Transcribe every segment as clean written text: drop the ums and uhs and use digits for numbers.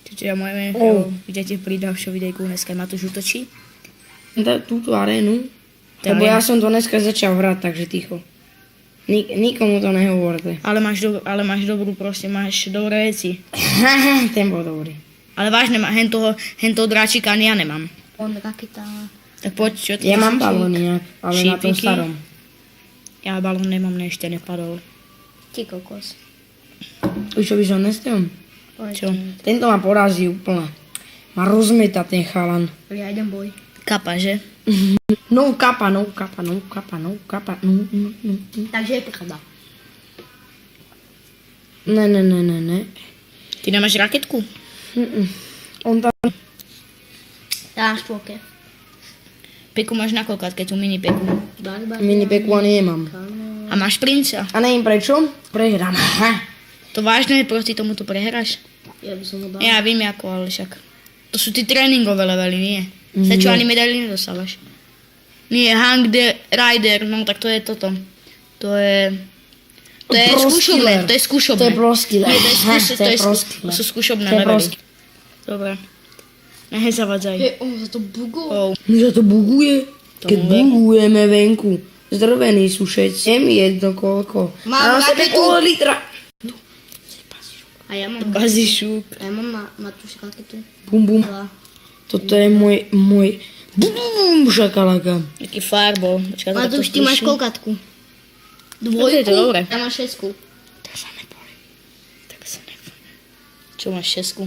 Čiže ja moje vidíte pri ďalšom videjku dneska Matúš útočí. Túto arénu, lebo ja som to dneska začal hrať, takže ticho. Nikomu to nehovorte. Ale máš dobrú, proste máš dobré veci. Ten bol dobrý. Ale vážne, hen toho dráčika ani ja nemám. On raketa. Tak poď, čo ty? Ja mám balón nejak, ale na tom Šípiky. starom. Ja balón nemám, ešte nepadol. Ty kokos. Už čo by som nestel? Čo? Tento ma porazí úplne. Ma rozmeta ten chalan. Riaden boj. Kapa, že? No kapa. Takže je pochada. Ne. Ty nemáš raketku? On tam... Ja na štvorke. Peku máš na koľkátke, tú mini peku. Mini peku ani nemám. A máš princa. A neviem prečo? Prehrám. To vážne, proti tomu to prehráš? Ja by som ho dal. Ja viem ako, ale však. To sú tí tréningové levely, nie? Sa čo ani medaily nedostávaš. Nie, Hang the Rider, no tak to je toto. To je skúšobné, to je skúšobné. To je proskiller. Nie, to je proskiller. sú skúšobné To je levely. Dobre. Nehej zavadzaj. On za to bugol. Oh. Že to buguje? To Keď buguje. bugujeme venku. Zdrvení sú všetci. Je mi jedno koľko. Mám A na sebe raketu. pol litra. A ja mám Bazišuk. A ja mám Matúš raketu. Bum. Dva. Toto je môj bum šakalaka. Taký fireball. Počkaj, to Matúš, ty máš koľkatku? Dobre, je to dobré. Ja mám šesku. Tak sa neboli. Čo máš šesku?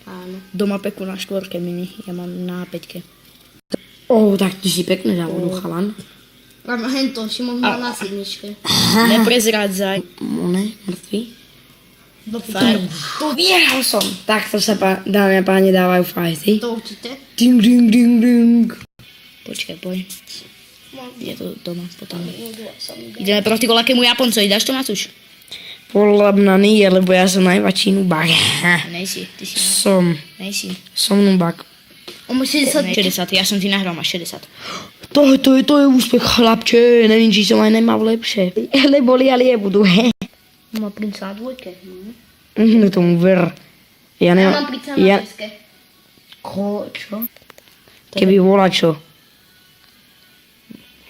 Áno. Doma peku na štvorke mini, ja mám na 5. Tak ty si pekne zavodol, chalan. Mám hento, Šimon mal na sedmičke. Neprezrádzaj. One, mŕtvy. Fireball. To vyhral som. Takto sa, dámy a páni, dávajú fajty. To určite. Ding. Počkaj, poď. Je to doma, potom. Ideme proti koľakému Japoncovi, dáš to Matúš? Podľa mňa nie, lebo ja som najväčší nubák. Nejsi, ty si nejsi. Som nubák. On má 60. 60, ja som ti nahral, máš 60. To je úspech, chlapče. Neviem, či som aj nemal lepšie. Lebo lialie budú. On má princa na dvojke. No tomu ver. Ja Ja mám princa na dvojke. Čo? Keby volá čo?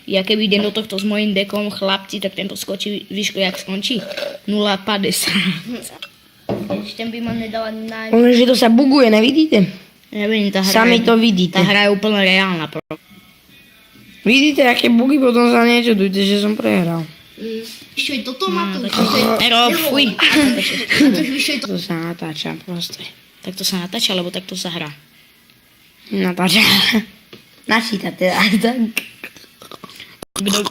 Ja keby idem do tohto s mojím dekom, chlapci, tak tento skočí, víš, jak skončí? 0,50. Ešte by ma nedala ani na... Že to sa buguje, nevidíte? Neviem, tá hra Sami to vidíte. Tá hra je úplne reálna. Vidíte, aké bugy, potom sa nečudujte, že som prehral. Ešte aj toto Matúš. Rob, fuj. Matúš, vyššie to. To sa natáča proste. Tak to sa natáča, lebo takto sa hrá. Natáča. Načítate, tak. Kdo,